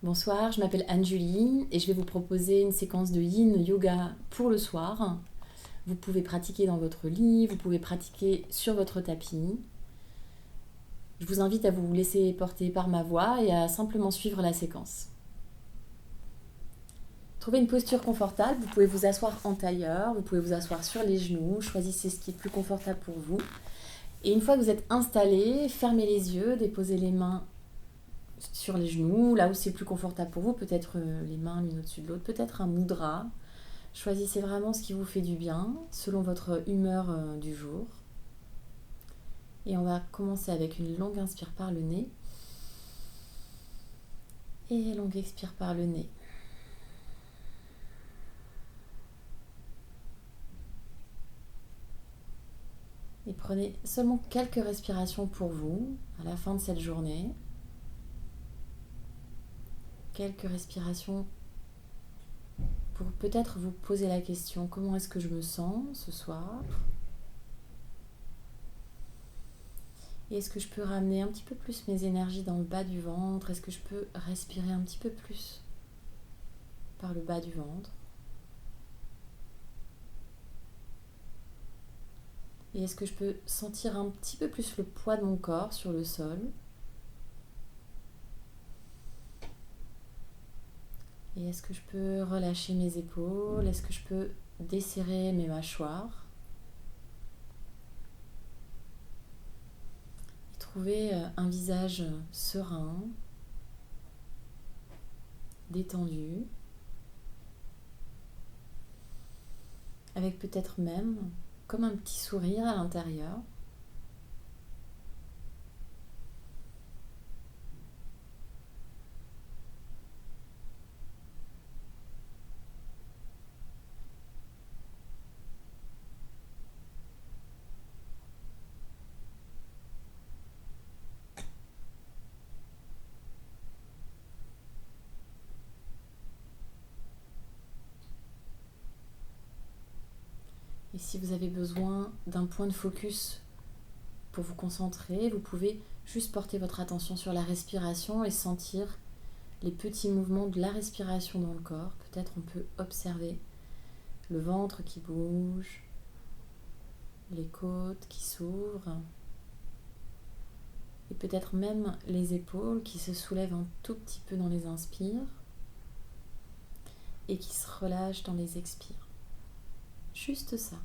Bonsoir, je m'appelle Anne-Julie et je vais vous proposer une séquence de Yin Yoga pour le soir. Vous pouvez pratiquer dans votre lit, vous pouvez pratiquer sur votre tapis. Je vous invite à vous laisser porter par ma voix et à simplement suivre la séquence. Trouvez une posture confortable, vous pouvez vous asseoir en tailleur, vous pouvez vous asseoir sur les genoux, choisissez ce qui est le plus confortable pour vous. Et une fois que vous êtes installé, fermez les yeux, déposez les mains sur les genoux, là où c'est plus confortable pour vous, peut-être les mains l'une au-dessus de l'autre, peut-être un mudra. Choisissez vraiment ce qui vous fait du bien, selon votre humeur du jour. Et on va commencer avec une longue inspire par le nez et longue expire par le nez. Et prenez seulement quelques respirations pour vous à la fin de cette journée. Quelques respirations pour peut-être vous poser la question: comment est-ce que je me sens ce soir? Et est-ce que je peux ramener un petit peu plus mes énergies dans le bas du ventre? Est-ce que je peux respirer un petit peu plus par le bas du ventre? Et est-ce que je peux sentir un petit peu plus le poids de mon corps sur le sol? Et est-ce que je peux relâcher mes épaules? Est-ce que je peux desserrer mes mâchoires? Et trouver un visage serein, détendu, avec peut-être même comme un petit sourire à l'intérieur. Et si vous avez besoin d'un point de focus pour vous concentrer, vous pouvez juste porter votre attention sur la respiration et sentir les petits mouvements de la respiration dans le corps. Peut-être on peut observer le ventre qui bouge, les côtes qui s'ouvrent et peut-être même les épaules qui se soulèvent un tout petit peu dans les inspires et qui se relâchent dans les expires. Juste ça.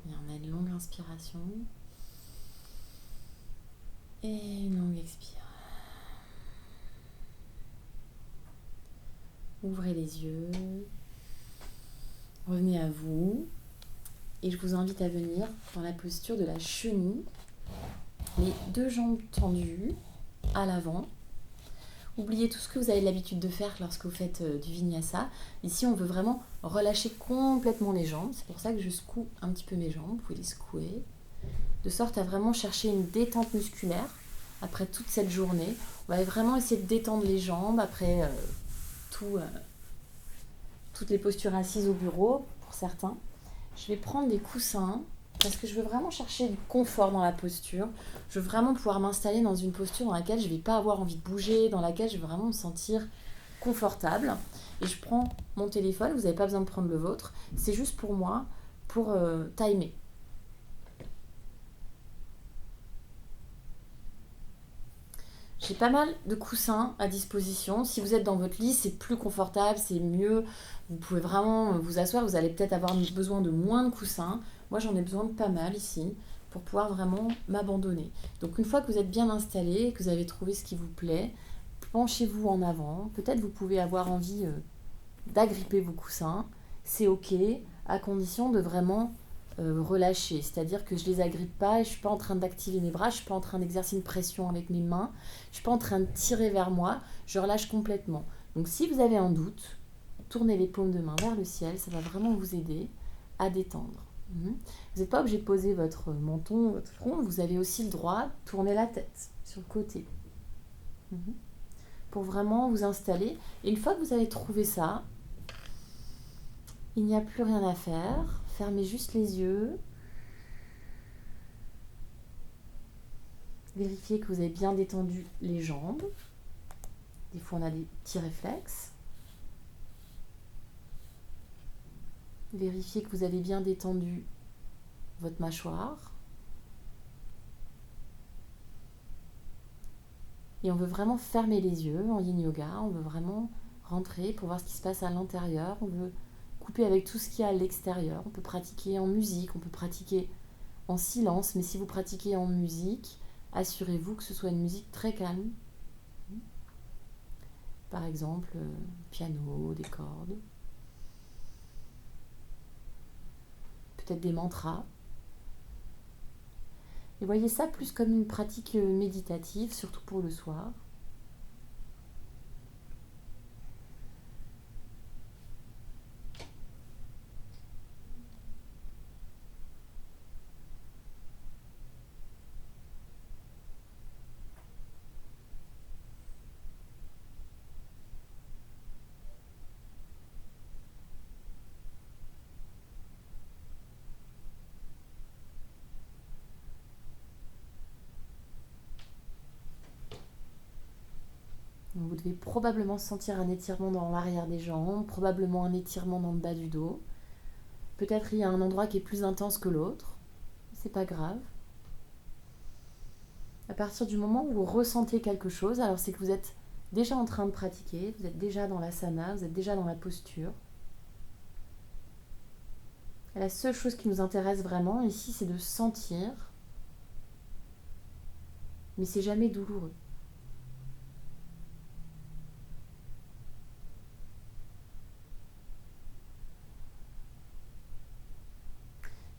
Et on a une longue inspiration et une longue expire. Ouvrez les yeux, revenez à vous et je vous invite à venir dans la posture de la chenille, les deux jambes tendues à l'avant. Oubliez tout ce que vous avez l'habitude de faire lorsque vous faites du vinyasa. Ici, on veut vraiment relâcher complètement les jambes. C'est pour ça que je secoue un petit peu mes jambes. Vous pouvez les secouer, de sorte à vraiment chercher une détente musculaire après toute cette journée. On va vraiment essayer de détendre les jambes après toutes les postures assises au bureau, pour certains. Je vais prendre des coussins parce que je veux vraiment chercher du confort dans la posture. Je veux vraiment pouvoir m'installer dans une posture dans laquelle je ne vais pas avoir envie de bouger, dans laquelle je vais vraiment me sentir confortable. Et je prends mon téléphone, vous n'avez pas besoin de prendre le vôtre. C'est juste pour moi, pour timer. J'ai pas mal de coussins à disposition. Si vous êtes dans votre lit, c'est plus confortable, c'est mieux. Vous pouvez vraiment vous asseoir. Vous allez peut-être avoir besoin de moins de coussins. Moi, j'en ai besoin de pas mal ici pour pouvoir vraiment m'abandonner. Donc, une fois que vous êtes bien installé, que vous avez trouvé ce qui vous plaît, penchez-vous en avant. Peut-être vous pouvez avoir envie d'agripper vos coussins. C'est ok, à condition de vraiment relâchées. C'est-à-dire que je les agrippe pas et je suis pas en train d'activer mes bras, je suis pas en train d'exercer une pression avec mes mains, je suis pas en train de tirer vers moi, je relâche complètement. Donc si vous avez un doute, tournez les paumes de main vers le ciel, ça va vraiment vous aider à détendre. Vous n'êtes pas obligé de poser votre menton, votre front, vous avez aussi le droit de tourner la tête sur le côté. Pour vraiment vous installer. Et une fois que vous avez trouvé ça, il n'y a plus rien à faire. Fermez juste les yeux. Vérifiez que vous avez bien détendu les jambes. Des fois, on a des petits réflexes. Vérifiez que vous avez bien détendu votre mâchoire. Et on veut vraiment fermer les yeux en yin yoga. On veut vraiment rentrer pour voir ce qui se passe à l'intérieur. On veut couper avec tout ce qu'il y a à l'extérieur. On peut pratiquer en musique, on peut pratiquer en silence. Mais si vous pratiquez en musique, assurez-vous que ce soit une musique très calme. Par exemple, piano, des cordes. Peut-être des mantras. Et voyez ça plus comme une pratique méditative, surtout pour le soir. Donc vous devez probablement sentir un étirement dans l'arrière des jambes, probablement un étirement dans le bas du dos. Peut-être il y a un endroit qui est plus intense que l'autre. C'est pas grave. À partir du moment où vous ressentez quelque chose, alors c'est que vous êtes déjà en train de pratiquer, vous êtes déjà dans l'asana, vous êtes déjà dans la posture. Et la seule chose qui nous intéresse vraiment ici, c'est de sentir, mais c'est jamais douloureux.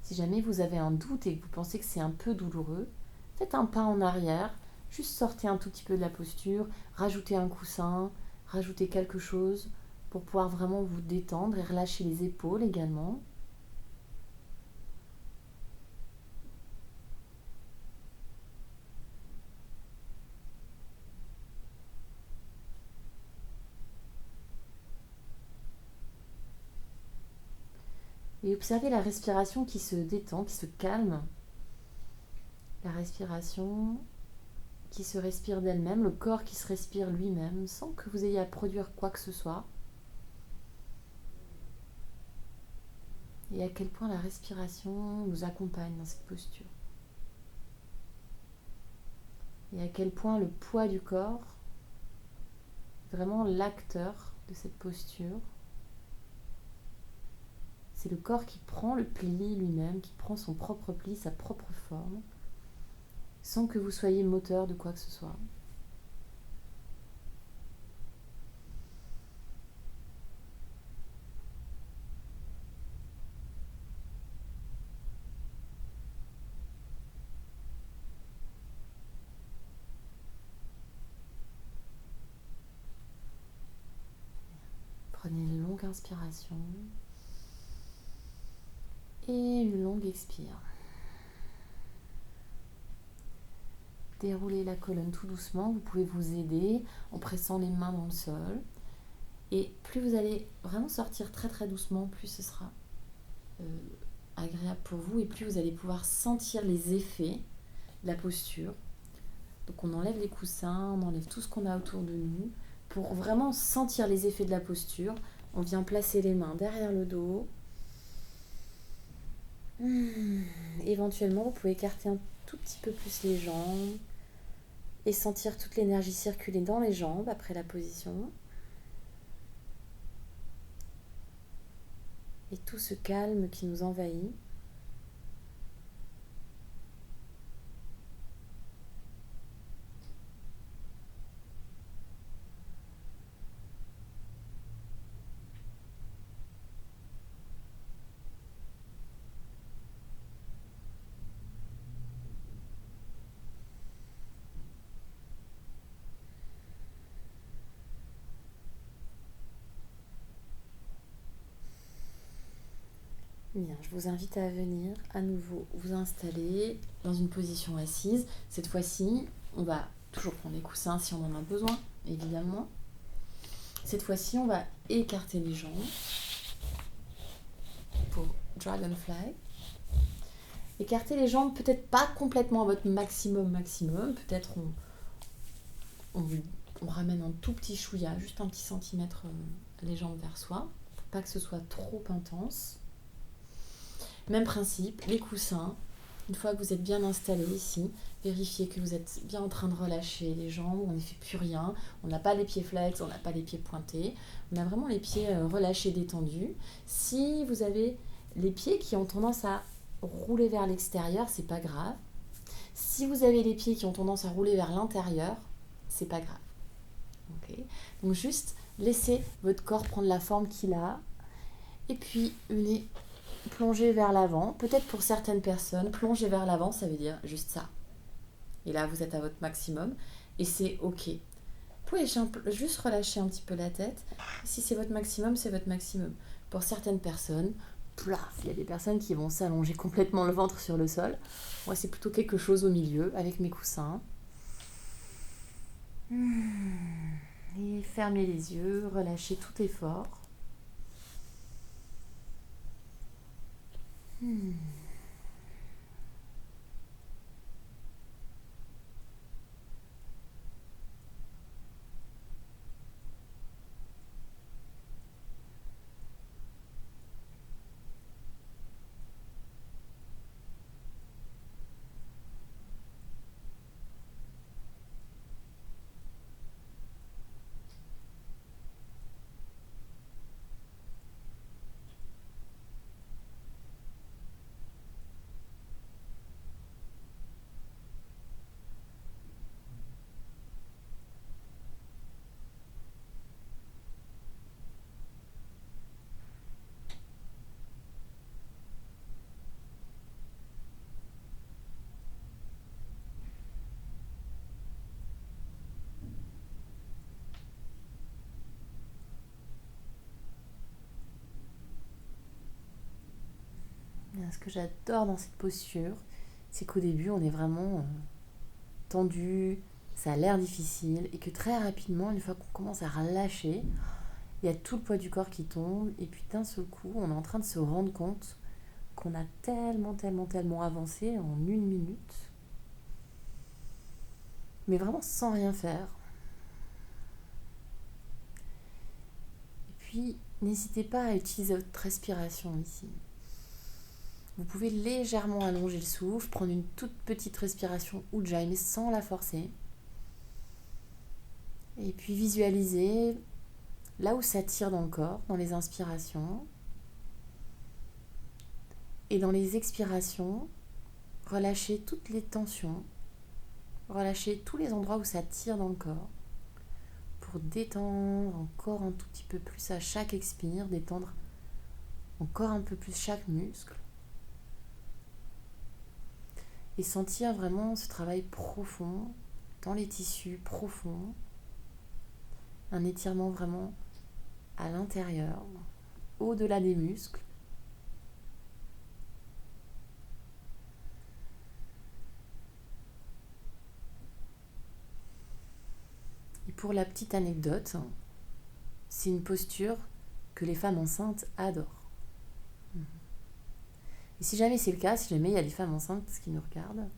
Si jamais vous avez un doute et que vous pensez que c'est un peu douloureux, faites un pas en arrière, juste sortez un tout petit peu de la posture, rajoutez un coussin, rajoutez quelque chose pour pouvoir vraiment vous détendre et relâcher les épaules également. Et observez la respiration qui se détend, qui se calme. La respiration qui se respire d'elle-même, le corps qui se respire lui-même, sans que vous ayez à produire quoi que ce soit. Et à quel point la respiration nous accompagne dans cette posture. Et à quel point le poids du corps est vraiment l'acteur de cette posture. C'est le corps qui prend le pli lui-même, qui prend son propre pli, sa propre forme, sans que vous soyez moteur de quoi que ce soit. Prenez une longue inspiration et une longue expire. Déroulez la colonne tout doucement. Vous pouvez vous aider en pressant les mains dans le sol. Et plus vous allez vraiment sortir très très doucement, plus ce sera agréable pour vous et plus vous allez pouvoir sentir les effets de la posture. Donc on enlève les coussins, on enlève tout ce qu'on a autour de nous. Pour vraiment sentir les effets de la posture, on vient placer les mains derrière le dos. Éventuellement, vous pouvez écarter un tout petit peu plus les jambes et sentir toute l'énergie circuler dans les jambes après la position. Et tout ce calme qui nous envahit. Bien, je vous invite à venir à nouveau vous installer dans une position assise. Cette fois-ci, on va toujours prendre les coussins si on en a besoin, évidemment. Cette fois-ci, on va écarter les jambes pour Dragonfly. Écarter les jambes, peut-être pas complètement à votre maximum. Peut-être on ramène un tout petit chouïa, juste un petit centimètre les jambes vers soi, pour pas que ce soit trop intense. Même principe, les coussins. Une fois que vous êtes bien installé ici, vérifiez que vous êtes bien en train de relâcher les jambes, on ne fait plus rien, on n'a pas les pieds flex, on n'a pas les pieds pointés, on a vraiment les pieds relâchés, détendus. Si vous avez les pieds qui ont tendance à rouler vers l'extérieur, c'est pas grave. Si vous avez les pieds qui ont tendance à rouler vers l'intérieur, c'est pas grave. Okay. Donc juste laissez votre corps prendre la forme qu'il a, et puis venez plonger vers l'avant. Peut-être pour certaines personnes, plonger vers l'avant, ça veut dire juste ça. Et là, vous êtes à votre maximum et c'est ok. Vous pouvez juste relâcher un petit peu la tête. Si c'est votre maximum, c'est votre maximum. Pour certaines personnes, plaf, il y a des personnes qui vont s'allonger complètement le ventre sur le sol. Moi, c'est plutôt quelque chose au milieu avec mes coussins. Et fermez les yeux, relâchez tout effort. Ce que j'adore dans cette posture, c'est qu'au début, on est vraiment tendu, ça a l'air difficile, et que très rapidement, une fois qu'on commence à relâcher, il y a tout le poids du corps qui tombe, et puis d'un seul coup, on est en train de se rendre compte qu'on a tellement avancé en 1 minute, mais vraiment sans rien faire. Et puis, n'hésitez pas à utiliser votre respiration ici. Vous pouvez légèrement allonger le souffle, prendre une toute petite respiration Ujjayi, mais sans la forcer. Et puis visualisez là où ça tire dans le corps, dans les inspirations. Et dans les expirations, relâchez toutes les tensions, relâchez tous les endroits où ça tire dans le corps, pour détendre encore un tout petit peu plus à chaque expire, détendre encore un peu plus chaque muscle. Et sentir vraiment ce travail profond dans les tissus profonds, un étirement vraiment à l'intérieur, au-delà des muscles. Et pour la petite anecdote, c'est une posture que les femmes enceintes adorent. Et si jamais c'est le cas, si jamais il y a des femmes enceintes qui nous regardent,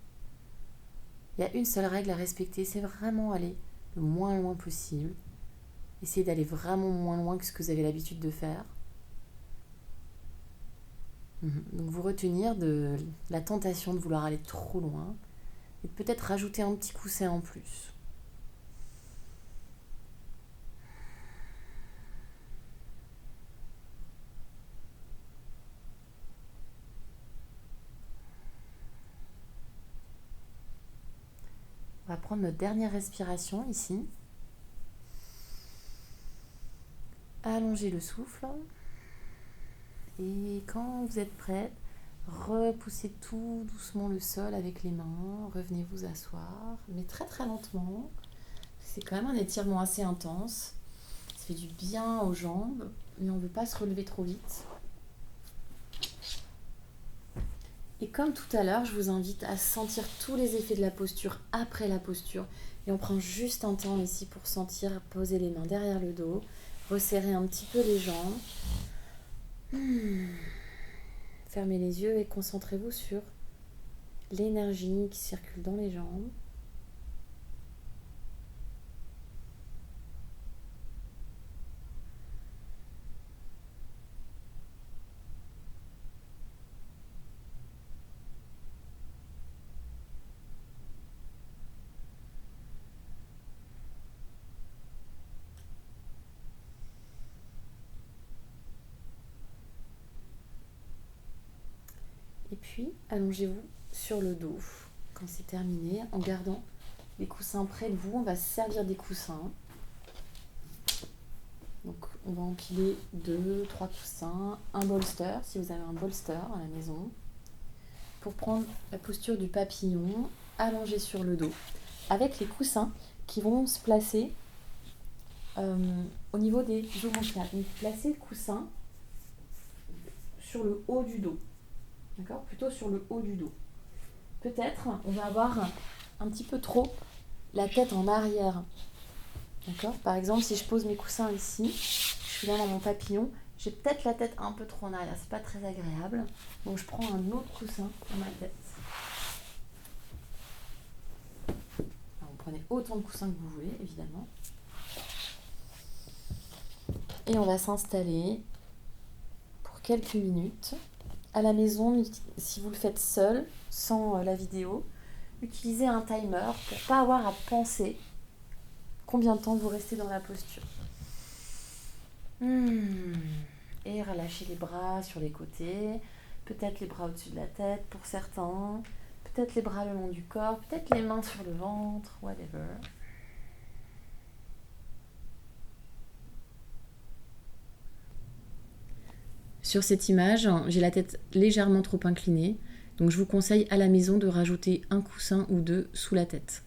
il y a une seule règle à respecter, c'est vraiment aller le moins loin possible. Essayez d'aller vraiment moins loin que ce que vous avez l'habitude de faire. Donc vous retenir de la tentation de vouloir aller trop loin et peut-être rajouter un petit coussin en plus. On va prendre notre dernière respiration ici. Allongez le souffle. Et quand vous êtes prête, repoussez tout doucement le sol avec les mains. Revenez vous asseoir, mais très lentement. C'est quand même un étirement assez intense. Ça fait du bien aux jambes, mais on ne veut pas se relever trop vite. Et comme tout à l'heure, je vous invite à sentir tous les effets de la posture après la posture. Et on prend juste un temps ici pour sentir, poser les mains derrière le dos, resserrer un petit peu les jambes. Fermez les yeux et concentrez-vous sur l'énergie qui circule dans les jambes. Et puis, allongez-vous sur le dos quand c'est terminé, en gardant les coussins près de vous. On va se servir des coussins. Donc, on va empiler 2, 3 coussins, un bolster, si vous avez un bolster à la maison, pour prendre la posture du papillon, allongé sur le dos, avec les coussins qui vont se placer au niveau des omoplates. Donc, placez le coussin sur le haut du dos. D'accord ? Plutôt sur le haut du dos. Peut-être on va avoir un petit peu trop la tête en arrière. D'accord ? Par exemple, si je pose mes coussins ici, je suis là dans mon papillon, j'ai peut-être la tête un peu trop en arrière, c'est pas très agréable. Donc je prends un autre coussin dans ma tête. Alors, vous prenez autant de coussins que vous voulez, évidemment. Et on va s'installer pour quelques minutes. À la maison, si vous le faites seul, sans la vidéo, utilisez un timer pour ne pas avoir à penser combien de temps vous restez dans la posture. Et relâchez les bras sur les côtés, peut-être les bras au-dessus de la tête pour certains, peut-être les bras le long du corps, peut-être les mains sur le ventre, whatever. Sur cette image, j'ai la tête légèrement trop inclinée, donc je vous conseille à la maison de rajouter un coussin ou deux sous la tête.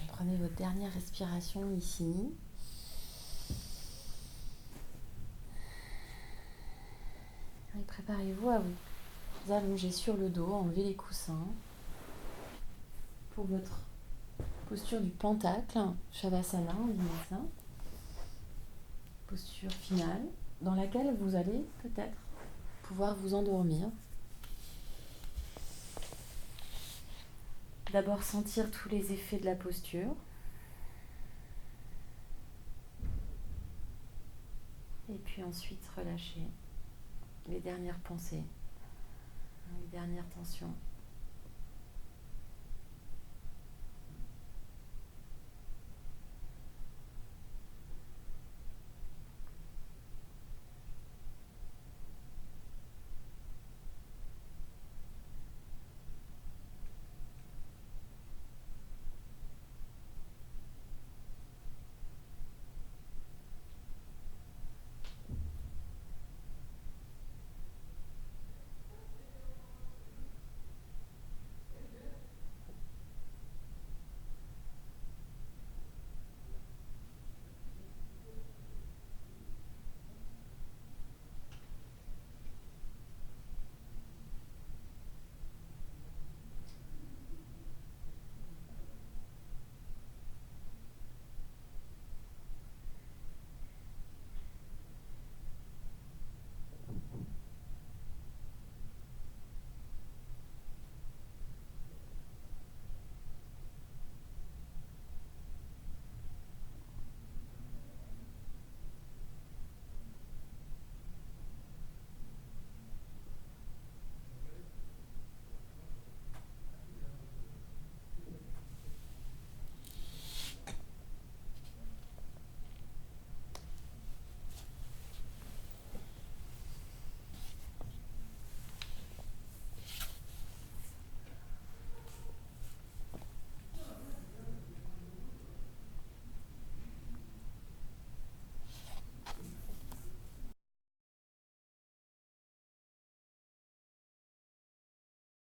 Prenez votre dernière respiration ici. Et préparez-vous à vous allonger sur le dos, enlever les coussins. Pour votre posture du pentacle, Shavasana, on dit ça. Posture finale, dans laquelle vous allez peut-être pouvoir vous endormir. d'abord sentir tous les effets de la posture. Et puis ensuite relâcher les dernières pensées, les dernières tensions.